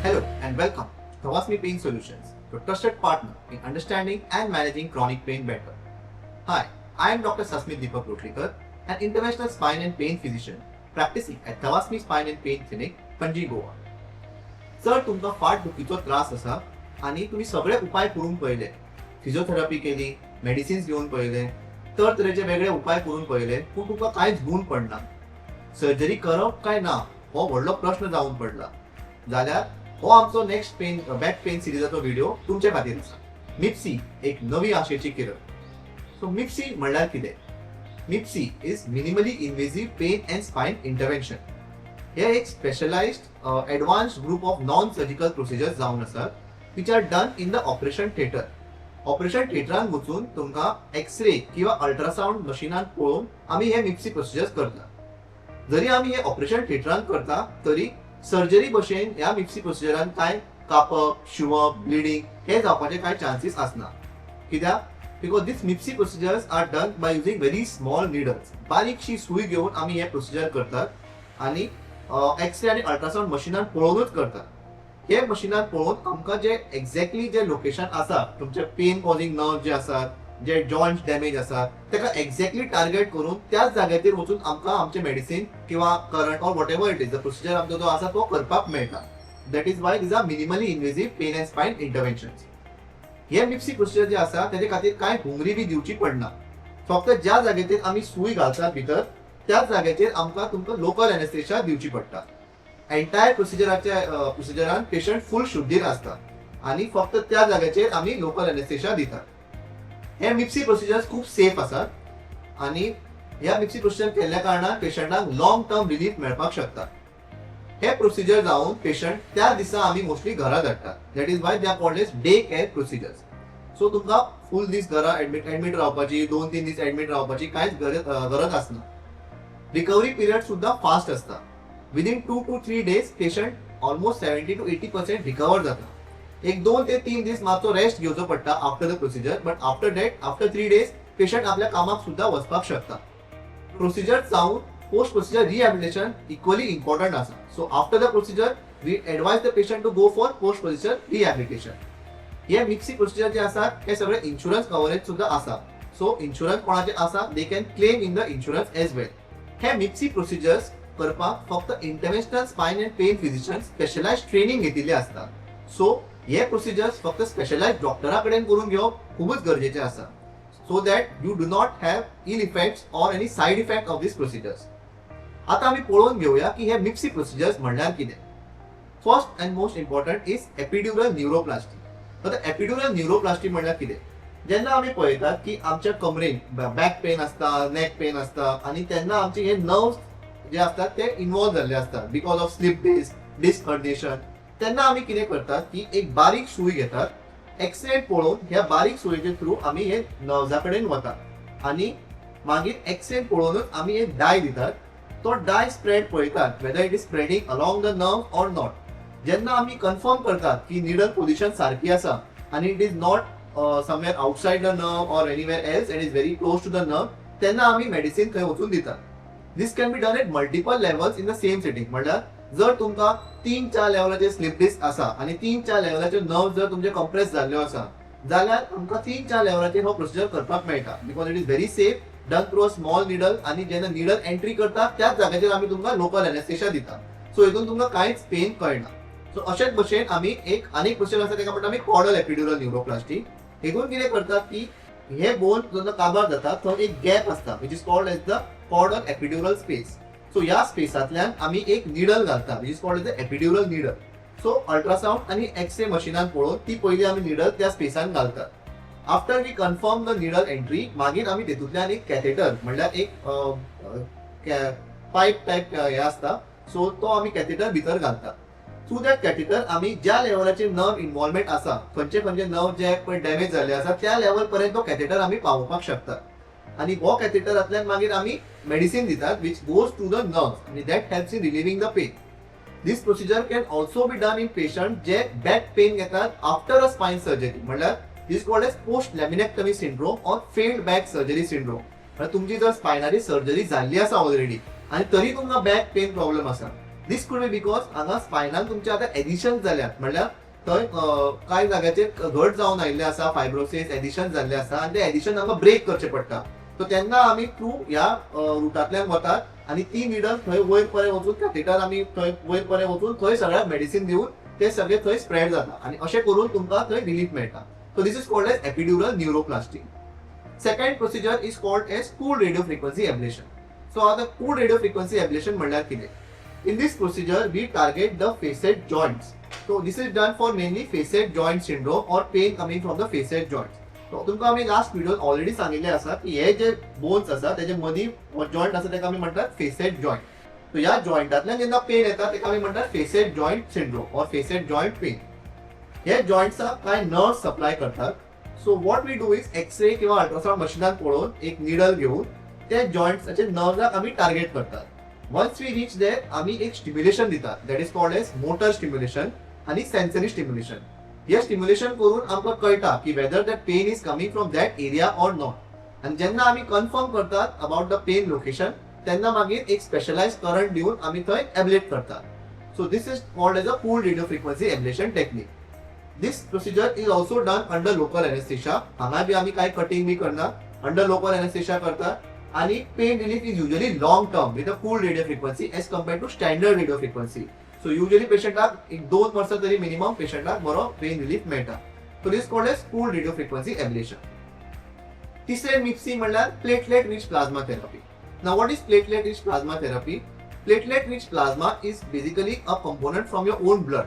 Hello and welcome to Thawasmi Pain Solutions, your trusted partner in understanding and managing chronic pain better. Hi, I am Dr. Sasmit Deepak Rotlikar, an interventional spine and pain physician practicing at Thawasmi Spine and Pain Clinic, Panji, Goa. जर तुमका फाट दुखीचो त्रास असा आणि तुम्ही सगळे उपाय करून पळयले, फिजिओथेरपी केली, मेडिसिन्स घेऊन पळयले, तरेचे वेगळे उपाय करून पळयले, पूण तुका कांयच गूण पडना, सर्जरी करप काय ना हो व्हडलो प्रश्न जावन पडला, जाल्यार हो आमचो नेक्स्ट पेन बॅक पेन सिरीजाचो व्हिडिओ तुमचे खातीर आसा. मिप्सी एक नवी आशेची किरण. सो मिप्सी म्हणल्यार कितें? MIPSI is minimally invasive pain and spine intervention. हे एक specialised advanced group of non surgical procedures जावन आसात which are done in the operation theatre. Operation थिएटरान वचून तुमकां एक्सरे किंवा अल्ट्रासाउंड मशिनान पळोवन आमी हे मिप्सी प्रोसिजर्स करता. जरी आमी हे ऑपरेशन थिएटरान करता तरी सर्जरी भशेन ह्या मिप्सी प्रोसिजरान काय कापप, शिवप, ब्लिडिंग हे जावपाचे काय चान्सेस आसना. कित्याक? Because this MIPSI procedures are done by using very small needles. बारीकशी सुई घेऊन आमी हे प्रोसिजर करतात आणि एक्सरे आणि अल्ट्रासाउंड मशिनान पळोवनूच करतात. हे मशिनान पळोवन आमकां जे एक्झॅक्टली जे लोकेशन आसा तुमचे पेन कॉजिंग नर्व जे आसात, जे जॉइंट डॅमेज आसात, तेका एक्झॅक्टली टार्गेट करून त्याच जाग्याचेर वचून आमकां आमचे मेडिसिन किंवा current or whatever it is the procedure आमचो जो आसा तो करपाक मेळटा. That is why these are minimally invasive pain and spine interventions. हे मिप्सी प्रोसिजर जे आसा तेजे खातीर कांय हुंगरी बी दिवची पडना. फक्त ज्या जाग्याचेर आमी सुई घालतात भितर त्याच जाग्याचेर आमकां तुमकां लोकल एनेस्थेशिया दिवची पडटा. एंटायर प्रोसिजरान पेशंट फुल शुद्धीर आसता आणि फक्त त्या जाग्याचेर आमी लोकल एनेस्थेशिया दितात. हे मिप्सी प्रोसिजर्स खूप सेफ आसात आणि ह्या मिप्सी प्रोसिजर केल्ल्या कारणान पेशंटाक लॉंग टर्म रिलीफ मेळपाक शकता. हे प्रोसिजर जावन पेशंट त्या दिसा आमी मोस्टली घरा धाडटात. That is why they are called as day care procedures. So तुमकां फुल दीस घरा एडमिट रावपाची, 2-3 दीस एडमिट रावपाची कांयच गरज आसना. रिकवरी पिरियड सुद्धा फास्ट असता. Within 2 to 3 days patient almost 70 to 80% recover जाता. एक 2 ते 3 दीस मातसो रेस्ट घेवचो पडटा after the procedure, but after that after 3 days patient आपल्या कामाक सुद्धा वचपाक शकता. प्रोसिजर जावन post procedure rehabilitation equally important आसा. So after the procedure we advise the patient to go for post procedure rehabilitation. हे मिक्सी प्रोसिजर जे आसात हे सगळे इन्शुरन्स कव्हरेज सुद्धा आसा. सो इन्शुरन्स कोणाचे आसा they can claim in the insurance as well. हे मिप्सी प्रोसिजर्स करपाक फक्त interventional spine and pain physician specialised training घेतिल्ले आसता. सो हे प्रोसिजर्स फक्त स्पेशलाइज्ड डॉक्टरा कडेन करून घेवप खूपच गरजेचे आसा. So that you do not have ill effects or any side effect of this procedures. आता आमी पळोवन घेऊया की हे मिप्सी प्रोसिजर्स म्हणल्यार कितें. First and most important is epidural neuroplasty. आता एपिड्युरल न्यूरोप्लास्टी म्हणल्यार कितें? जेन्ना आमी पळयतात की आमच्या कमरेन बॅक पेन असता, नेक पेन असता आणि तेन्ना आमचे हे नर्व्स जे असतात ते इन्वॉल्व झाले असतात because of slip disc herniation. तेन्ना आमी कितें करतात की एक बारीक सुई घेतात, एक्सरे पळोवन ह्या बारीक सुयेचे थ्रू आमी हे नर्व्सा कडेन वतात आणि मागीर एक्सरे पळोवनूच आमी एक डाय दितात. तो डाय स्प्रेड पळयतात whether it is spreading along the nerve or not. जेन्ना आमी कन्फर्म करतात की निडल पोझिशन सारखी आसा आणि it is not somewhere outside the nerve or anywhere else and is very close to the nerve, त्यांना आम्ही मेडिसिन थंय वचून दितात. This can be done at multiple levels in the same sitting. म्हणल्यार जर तुमकां 3-4 लेवलाचे स्लिप डिस्क आसा आणि 3-4 लेवलाचे नर्व जर तुमचे कंप्रेस जाल्ले आसा जाल्यार तुमकां 3-4 लेवलाचेर हो प्रोसिजर करपाक मेळटा because it is very safe, done through a small needle आणि जेन्ना निडल एंट्री करता त्याच जाग्याचेर आमी तुमकां लोकल एनेस्थेशिया दितात. सो हितून तुमकां कांयच पेन कळना. सो अशेच भशेन आमी आनीक प्रोसिजर आसा तेका म्हणटा आमी कॉर्डल एपिड्युरल न्यूरोप्लास्टी. हेतून कितें करतात की हे बोन जेन्ना काबार जाता थंय एक गॅप आसता which is called as the caudal epidural space. So ह्या स्पेसांतल्यान आमी एक निडल घालता which is called as the epidural needle. So ultrasound आणि एक्सरे मशिनान पळोवन ती पयली आमी निडल त्या स्पेसान घालतात. After we confirm the needle entry मागीर आमी तेतूंतल्यान एक कॅथेटर म्हणल्यार एक पाईप टाईप हे आसता. सो तो आमी कॅथेटर भितर घालतात. थ्रू दॅट कॅथेटर आमी ज्या लेवलाचे नर्व इन्वॉल्वमेंट आसा, खंयचे नर्व जे पळय डॅमेज जाल्ले आसा त्या लेवल पर्यंत तो कॅथेटर आमी पावोवपाक शकतात आणि हो कॅथेटरांतल्यान मागीर आमी मेडिसिन दितात which goes to the nerves आणि that helps in relieving the pain. This procedure can also be done in patient जे बॅक पेन घेतात आफ्टर अ स्पाइन सर्जरी. म्हणल्यार this called as post laminectomy syndrome or failed back surgery syndrome. तुमची जर स्पायनरी surgery जाल्ली आसा already आणि तरी तुमकां बॅक पेन प्रॉब्लेम आसा दिस कुड बी बिकॉज हांगा स्पायनान तुमचे आता एडिशन जाल्यात, म्हणल्यार थंय कांय जाग्याचेर घट जावन आयिल्ले आसा, फायब्रोसिस एडिशन जाल्ले आसा आनी ते एडिशन आमकां ब्रेक करचे पडटा. सो तेन्ना आमी थ्रू ह्या रुटांतल्यान वतात आनी ती निडल थंय वयर पर्यंत वचून कॅथेटर आमी थंय वयर पर्यंत वचून थंय सगळ्याक मेडिसिन दिवन ते सगळे थंय स्प्रेड जाता आनी अशें करून तुमकां थंय रिलीफ मेळटा. So this is called as epidural neuroplasty. Second procedure is called as cool radio frequency ablation. So आता कूल रेडियो फ्रिक्वेन्सी एब्लेशन म्हणल्यार कितें? In this procedure, we target the facet joints. So this is done for mainly facet joint syndrome or pain coming from the facet joints. So तुमकां आमी last व्हिडिओत already सांगिल्लें आसा की हे जे बोन्स आसा तेजे मदीं जॉइंट आसा तेका आमी म्हणटात फेसेट जॉइंट. सो ह्या जॉइंटांतल्यान जेन्ना पेन येता तेका आमी म्हणटात फेसेट जॉइंट सिंड्रोम और फेसेट जॉइंट पेन. हे जॉइंट्साक कांय नर्व्स सप्लाय करतात. So what we do is x ray किंवा अल्ट्रासाउंड मशिनान पळोवन एक निडल घेवन ते जॉइंट्साचे नर्व्साक आमी टार्गेट करतात. Once we reach there, आम्ही एक स्टिम्युलेशन दितात, that is called as motor stimulation आणि sensory stimulation. हे स्टिम्युलेशन करून आमकां कळटा की whether that pain is coming from that area or not. आणि जेन्ना आम्ही कन्फर्म करतात about the pain location, तेन्ना मागीर एक स्पेशलाइज्ड करंट दिवन आम्ही थंय एब्लेट करतात. So this is called as a cool radio frequency ablation technique. This procedure is also done under local anesthesia. हांगा बी आम्ही काय कटिंग बी करना, under local anesthesia करतात. आणि pain relief is usually long term with a cool radio frequency as compared to standard radio frequency. So usually पेशंटाक एक 2 वर्सां तरी मिनिमम पेशंटाक बरो पेन रिलीफ मेळटा. So this called as cool radio frequency ablation. तिसरे मिप्सी म्हणल्यार platelet rich plasma therapy. Now what is platelet rich plasma therapy? Platelet rich plasma is basically a component from your own blood.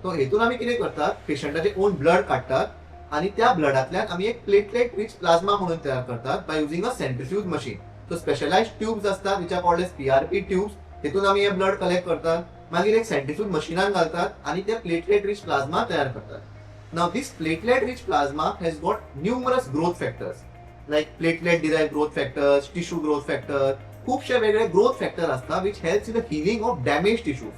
So हेतून आमी कितें करतात, पेशंटाचे on blood काडटात आणि त्या ब्लडातल्यान आम्ही एक प्लेटलेट रिच प्लाज्मा म्हणून तयार करतात by using a centrifuge machine. So specialised tubes असतात which are called as PRP tubes. तितून आम्ही हे ब्लड कलेक्ट करतात, मागीर एक सेंट्रिफ्यूज मशिनान घालतात आणि ते प्लेटलेट रिच प्लाज्मा तयार करतात. Now this platelet rich plasma has got numerous growth factors like platelet derived growth factors, tissue growth factor, खूपशे वेगळे ग्रोथ फॅक्टर असतात which helps in the healing of damage tissues.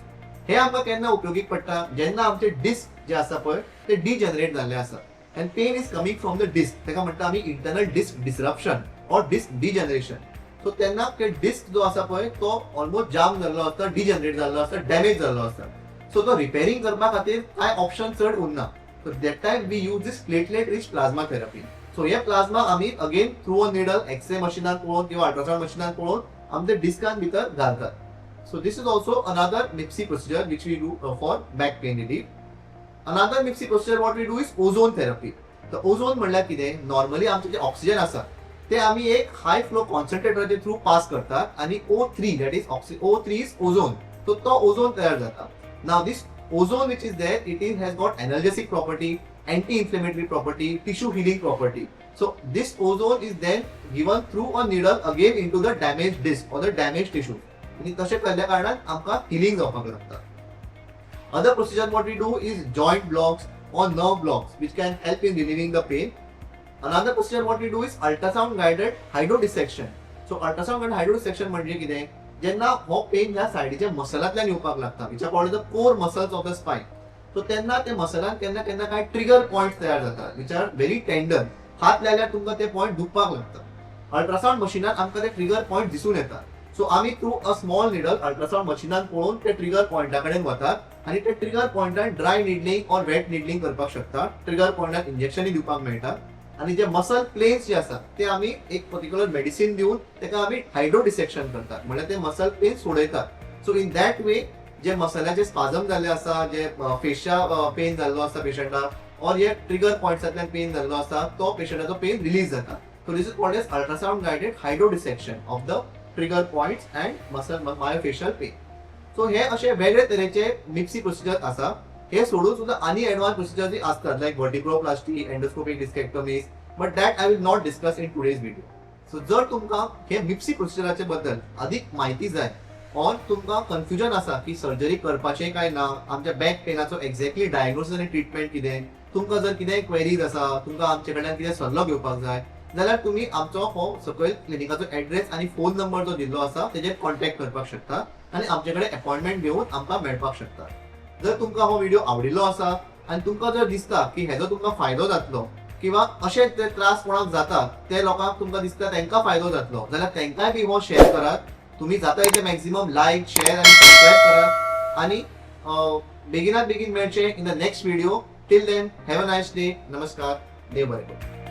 हे आमकां केन्ना उपयोगी पडटा जेन्ना आमचे डिस्क जे आसा पळय ते डिजनरेट जाल्ले आसा and pain is coming from the disc. तेका म्हणटा आमी इंटरनल डिस्क डिसरप्शन और डिस्क डिजनरेशन. सो तेन्ना ते डिस्क जो आसा पळय तो ऑलमोस्ट जाम जाल्लो आसता, डिजनरेट जाल्लो आसता, डॅमेज जाल्लो आसता. सो तो रिपेरिंग करपा खातीर कांय ऑप्शन चड उरना. So that time we use this platelet rich plasma therapy. So हे प्लाज्मा आमी again through a needle x-ray मशिनान पळोवन किंवा अल्ट्रासाउंड मशिनान पळोवन आमच्या डिस्कान भितर घालतात. So this is also another MIPSI procedure which we do for back pain relief. Another MIPSI procedure what we do is ozone therapy. The ozone म्हणल्यार कितें, नॉर्मली आमचे जे ऑक्सिजन आसा ते आमी एक हाय फ्लो कॉन्सन्ट्रेटराचे थ्रू पास करतात आणि O3 that is O3 is ozone. So तो ओझोन तयार जाता. Now this ozone which is there, it has got analgesic property, anti-inflammatory property, tissue healing property. So this ozone is then given through a needle again into the damaged disc or the damaged tissue. आणि तशें केल्ल्या कारणान आमकां healing जावपाक लागता. Other procedure what we do is joint blocks or nerve blocks which can help in relieving the pain. Another procedure what we do is ultrasound guided hydrodissection. So ultrasound guided hydrodissection म्हणजे कितें, जेन्ना हो pen ह्या सायडीच्या मसलांतल्यान येवपाक लागता which are called the core muscles of the spine. So तेन्ना ते मसलान केन्ना केन्ना काय ट्रिगर पॉइंट्स तयार जातात विच आर व्हेरी टेंडर. हात लायल्यार तुमकां ते पॉइंट दुखपाक लागता. अल्ट्रासाउंड मशिनान आमकां ते ट्रिगर पॉइंट दिसून येतात. सो आमी through a small needle ultrasound मशिनान पळोवन ते ट्रिगर पॉइंटा कडेन वतात आणि ते ट्रिगर पॉइंटान ड्राय निडलिंग और वेट निडलिंग करपाक शकता. ट्रिगर पॉइंटान इंजेक्शनय दिवपाक मेळटा आणि जे मसल प्लेन्स जे आसा ते आमी एक पर्टिक्युलर मेडिसिन दिवन तेका आमी हायड्रोडिसेक्शन करतात, म्हणजे ते मसल पेन सोडयतात. सो इन दॅट वे जे मसलाचे स्पाझम जाल्ले आसा, जे फेशिया पेन जाल्लो आसा पेशंटाक और जे ट्रिगर पॉइंट्सांतल्यान पेन जाल्लो आसा तो पेशंटाचो पेन रिलीज जाता. So this is called as ultrasound guided hydrodissection of the trigger points and muscle myofascial pain. सो हे असे वेगळे तरेचे मिप्सी प्रोसिजर आसा. हे सोडून सुद्धा आनी एडवान्स प्रोसिजर आसतात like vertebroplasty, endoscopic discectomies, but that I will not discuss in today's video. So जर तुमकां हे मिप्सी प्रोसिजराचे बद्दल अधिक माहिती जाय और तुमकां कन्फ्युजन आसा की सर्जरी करपाचें काय ना, आमच्या बॅक पेनाचो एक्झॅक्टली डायग्नोसिस आनी ट्रीटमेंट कितें, तुमकां जर कितेंय क्वेरीज आसा, तुमकां आमचे कडल्यान कितें सल्लो घेवपाक जाय जाल्यार तुम्ही आमचो हो सकयल क्लिनिकाचो एड्रेस आणि फोन नंबर जो दिल्लो आसा तेजेर कॉन्टॅक्ट करपाक शकता आणि आमचे कडेन अपॉइंटमेंट घेवन आमकां मेळपाक शकता. जर तुमकां हो व्हिडिओ आवडिल्लो आसा आणि तुमकां जर दिसता की हेजो तुमकां फायदो जातलो किंवा अशे जे त्रास कोणाक जातात ते लोकांक तुमकां दिसता तांकां फायदो जातलो जाल्यार तांकांय बी हो शेअर करात. तुम्ही जाता इतले मॅक्झिमम लाईक, शेअर आणि सबस्क्राईब करा. आणि बेगिनात बेगीन मेळचे in the next video. Till then have a nice day. नमस्कार. देव बरें करूं.